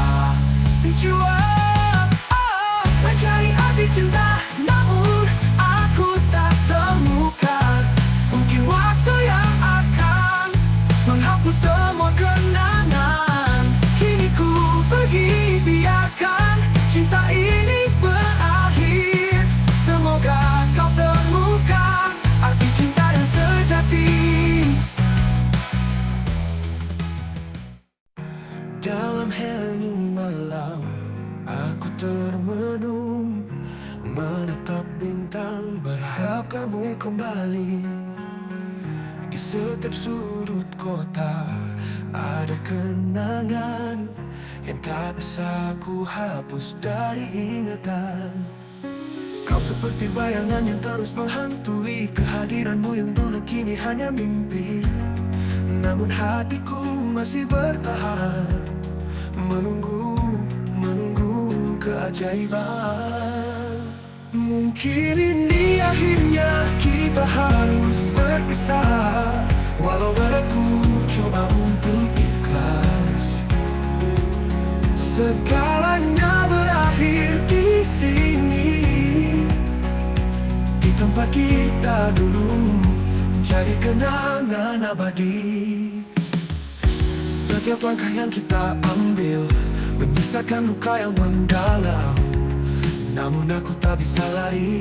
Di jiwa. Mencari arti cinta, namun aku tak temukan. Mungkin waktu yang akan menghapus semua kenangan. Kini ku pergi, biarkan cinta ini berakhir. Semoga kau temukan arti cinta yang sejati. Dalam hening malam aku termenung, menatap bintang, berharap kamu kembali. Di setiap sudut kota ada kenangan yang tak bisa ku hapus dari ingatan. Kau seperti bayangan yang terus menghantui, kehadiranmu yang dulu kini hanya mimpi. Namun hatiku masih bertahan, menunggu keajaiban. Mungkin ini akhirnya kita harus berpisah, walau beratku coba untuk ikhlas. Segalanya berakhir di sini, di tempat kita dulu, jadi kenangan abadi. Setiap langkah yang kita ambil menyisakan luka yang mendalam, namun aku tak bisa lari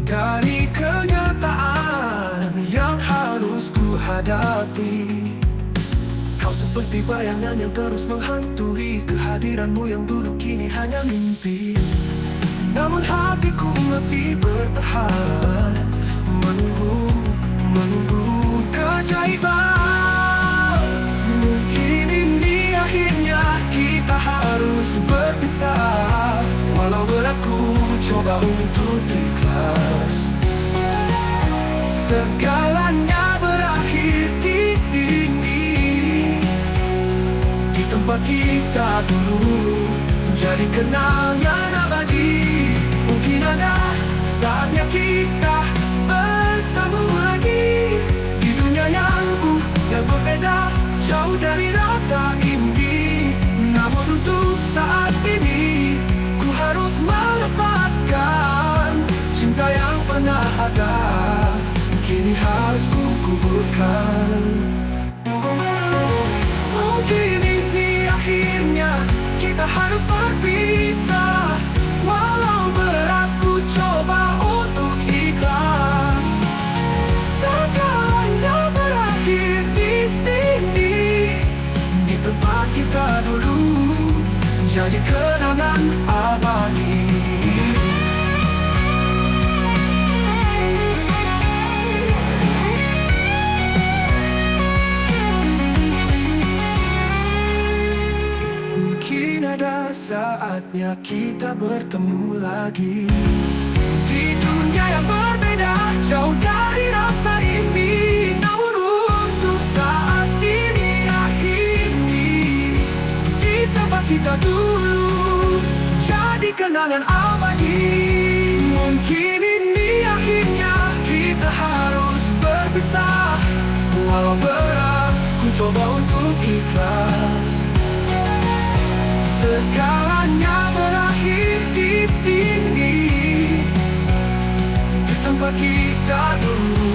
dari kenyataan yang harus ku hadapi. Kau seperti bayangan yang terus menghantui, kehadiranmu yang dulu kini hanya mimpi. Namun hatiku masih bertahan, menunggu keajaiban. Mungkin ini akhirnya kita harus berpisah, walau beratku coba untuk ikhlas. Segalanya berakhir di sini, di tempat kita dulu, jadi kenangan abadi. Mungkin ada saatnya kita bertemu lagi di dunia yang berbeda, jauh dari rasa ini. Namun untuk saat ini ku harus melepaskan cinta yang pernah ada, kini harus ku kuburkan. Mungkin ini akhirnya kita harus berpisah, walau berat ku coba untuk ikhlas. Segalanya berakhir di sini, di tempat kita dulu, jadi kenangan abadi. Mungkin ada saatnya kita bertemu lagi di dunia yang berbeda, jauh dari rasa ini. Namun untuk saat ini akhirnya di tempat kita dulu, jadi kenangan abadi. Mungkin ini akhirnya kita harus berpisah, walau berat ku coba untuk ikhlas. Segalanya berakhir di sini, di tempat kita dulu,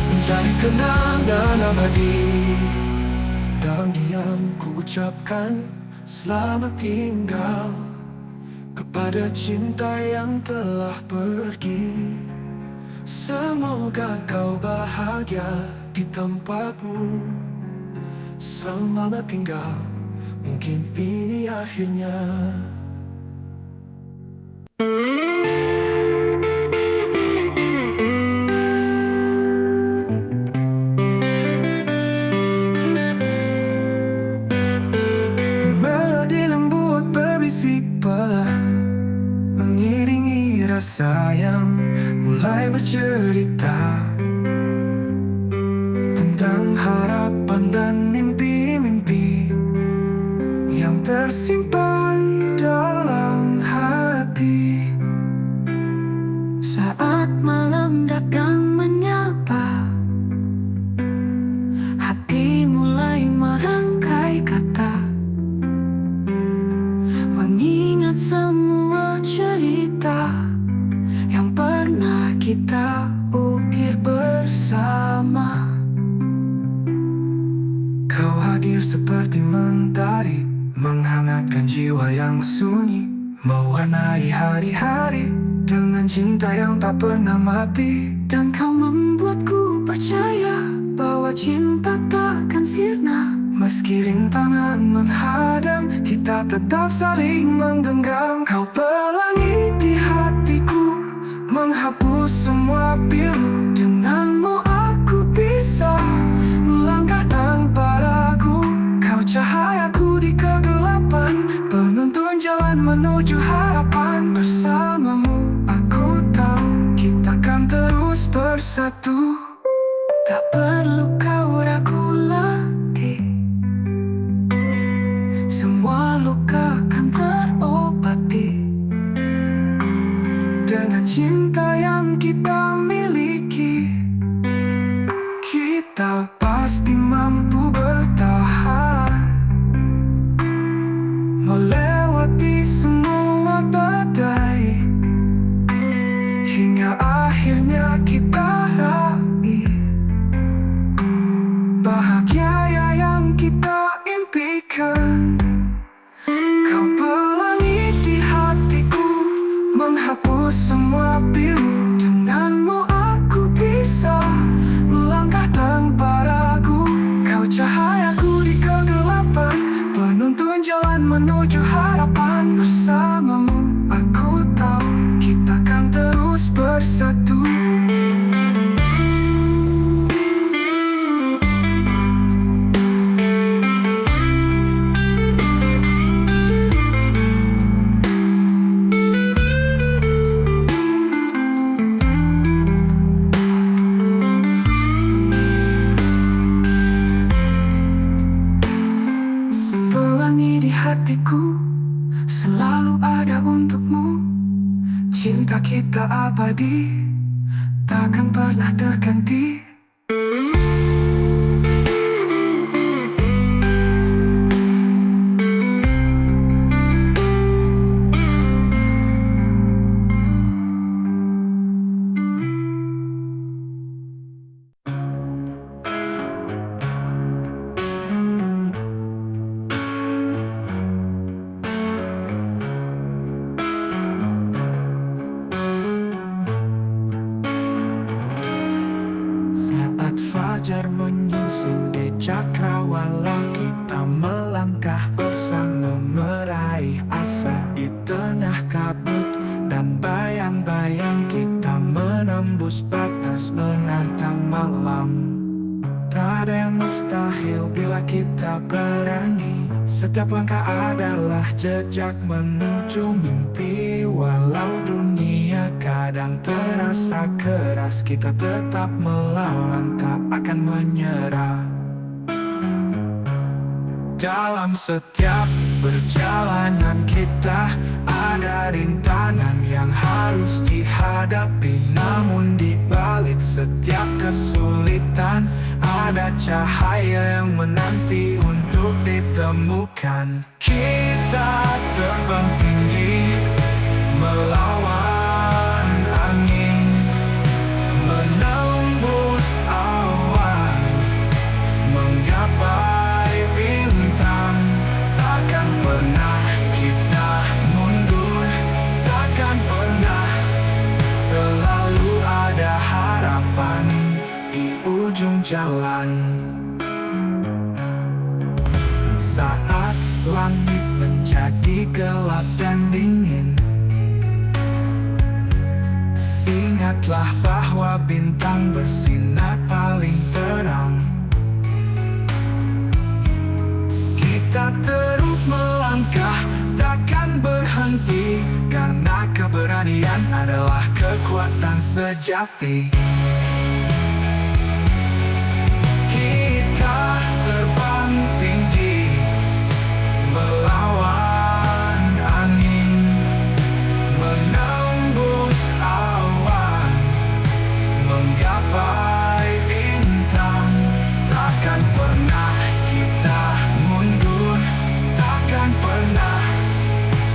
menjadi kenangan abadi. Dalam diam ku ucapkan selamat tinggal kepada cinta yang telah pergi. Semoga kau bahagia di tempatmu. Selamat tinggal, mungkin ini akhirnya. Melodi lembut berbisik pelan, mengiringi rasa yang mulai bercerita tentang harapan dan mimpi-mimpi yang tersimpan dalam hati. Saat malam datang menyapa, hati mulai merangkai kata, mengingat semua cerita yang pernah kita ukir bersama. Kau hadir seperti mentari, menghangatkan jiwa yang sunyi, mewarnai hari-hari dengan cinta yang tak pernah mati. Dan kau membuatku percaya bahwa cinta takkan sirna. Meski rintangan menghadang, kita tetap saling menggenggam. Kau pelangi di hatiku, menghapus semua pilu. Denganmu aku bisa melangkah tanpa ragu. Kau cahayaku di kegelapan. Bersamamu aku tahu kita kan terus bersatu. Tak perlu kau ragu lagi, semua luka kan terobati dengan cinta yang kita miliki. Kita pasti mampu bertahan melewati semua badai, hingga akhirnya kita raih bahagia yang kita impikan. Kau pelangi di hatiku, menghapus semua pilu. Denganmu aku bisa melangkah tanpa ragu. Kau cahayaku di kegelapan, penuntun jalan menuju harapan. Bersamamu aku tahu kita kan terus bersatu. Pelangi di hatiku selalu ada untukmu. Cinta kita abadi, takkan pernah terganti. Saat fajar menyingsing di cakrawala, kita melangkah bersama meraih asa. Di tengah kabut dan bayang-bayang, kita menembus batas menantang malam. Tak ada yang mustahil bila kita berani. Setiap langkah adalah jejak menuju mimpi. Walau dunia kadang terasa keras, kita tetap melawan, tak akan menyerah. Dalam setiap perjalanan kita ada rintangan yang harus dihadapi. Namun di balik setiap kesulitan ada cahaya yang menanti untuk ditemukan. Kita terbang tinggi melawan angin, menembus awan, menggapai bintang. Takkan pernah kita mundur, takkan pernah. Selalu ada harapan di ujung jalan. Saat langit menjadi gelap dan dingin, ingatlah bahwa bintang bersinar paling terang. Kita terus melangkah, takkan berhenti, karena keberanian adalah kekuatan sejati. Kita terbang tinggi melawan angin, menembus awan, menggapai bintang. Takkan pernah kita mundur, takkan pernah.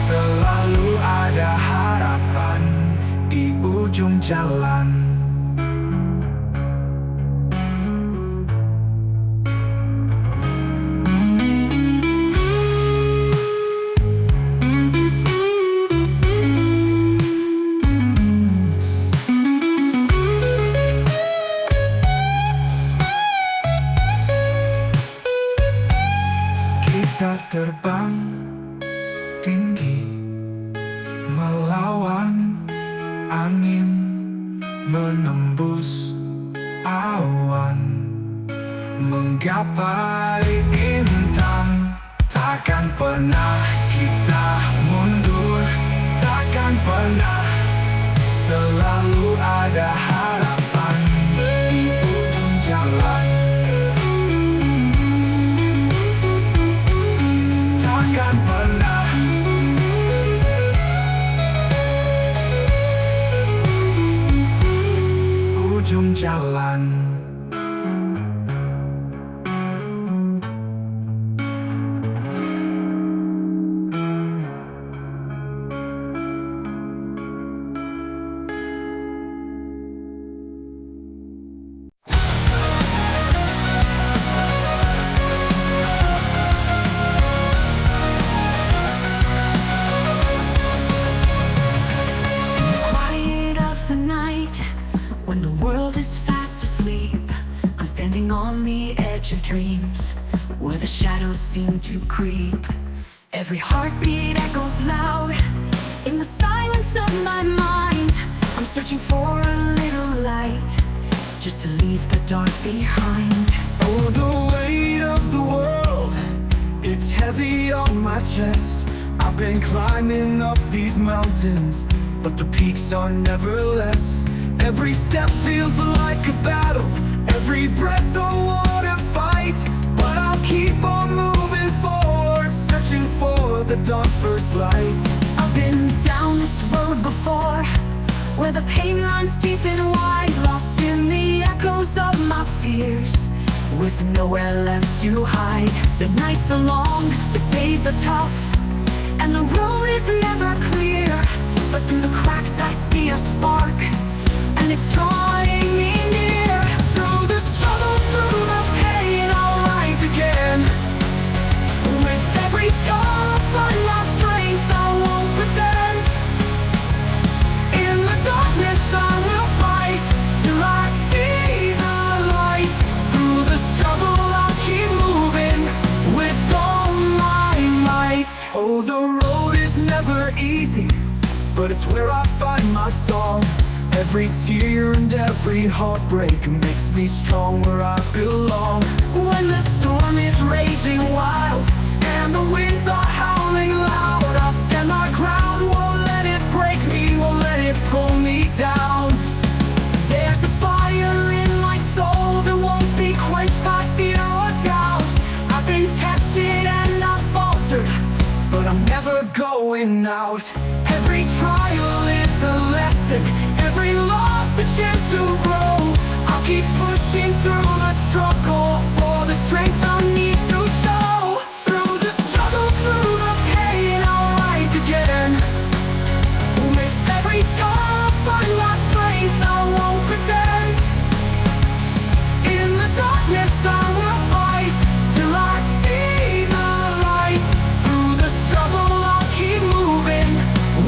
Selalu ada harapan di ujung jalan. Kita terbang tinggi melawan angin, menembus awan, menggapai bintang. Takkan pernah kita mundur, takkan pernah. pernah, selalu ada harapan di ujung jalan. Takkan pernah ujung jalan. Quiet of the night, when the world is fast asleep, I'm standing on the edge of dreams, where the shadows seem to creep. Every heartbeat echoes loud in the silence of my mind. I'm searching for a little light, just to leave the dark behind. Oh, the weight of the world, it's heavy on my chest. I've been climbing up these mountains, but the peaks are never less. Every step feels like a battle, every breath a water fight. But I'll keep on moving forward, searching for the dawn's first light. I've been down this road before, where the pain runs deep and wide, lost in the echoes of my fears, with nowhere left to hide. The nights are long, the days are tough, and the road is never clear. But through the cracks I see a spark, and it's drawing me near. Through the struggle, through the pain, I'll rise again. With every scar I find my strength, I won't pretend. In the darkness I will fight, till I see the light. Through the struggle I'll keep moving, with all my might. Oh, the road is never easy, but it's where I find my song. Every tear and every heartbreak makes me strong where I belong. When the storm is raging wild and the winds are howling loud, I'll stand my ground, won't let it break me, won't let it pull me down. There's a fire in my soul that won't be quenched by fear or doubt. I've been tested and I've faltered, but I'm never going out. Every trial is a lesson, every loss a chance to grow. I'll keep pushing through the struggle for the strength I need to show. Through the struggle, through the pain, I'll rise again. With every scar I'll find my strength, I won't pretend. In the darkness I will fight, till I see the light. Through the struggle I'll keep moving,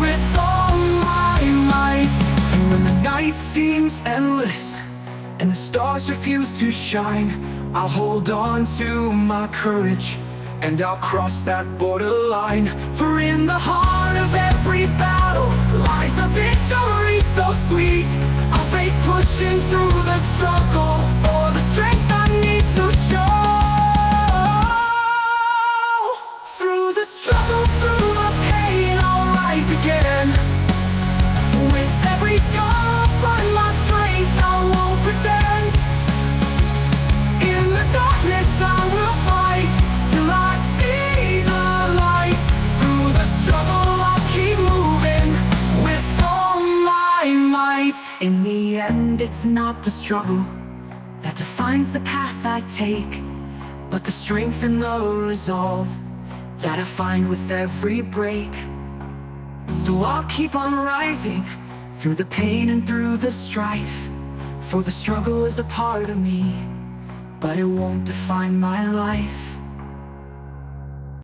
with all my might. And when the night seems endless and the stars refuse to shine, I'll hold on to my courage and I'll cross that borderline. For in the heart of every battle lies a victory so sweet. I'll fake pushing through the struggle for the strength I need to show. Through the struggle, through the pain, I'll rise again. With every scar I'll find my strength, I won't pretend. In the darkness I will fight, till I see the light. Through the struggle I'll keep moving, with all my might. In the end it's not the struggle that defines the path I take, but the strength and the resolve that I find with every break. So I'll keep on rising, through the pain and through the strife. For the struggle is a part of me, but it won't define my life.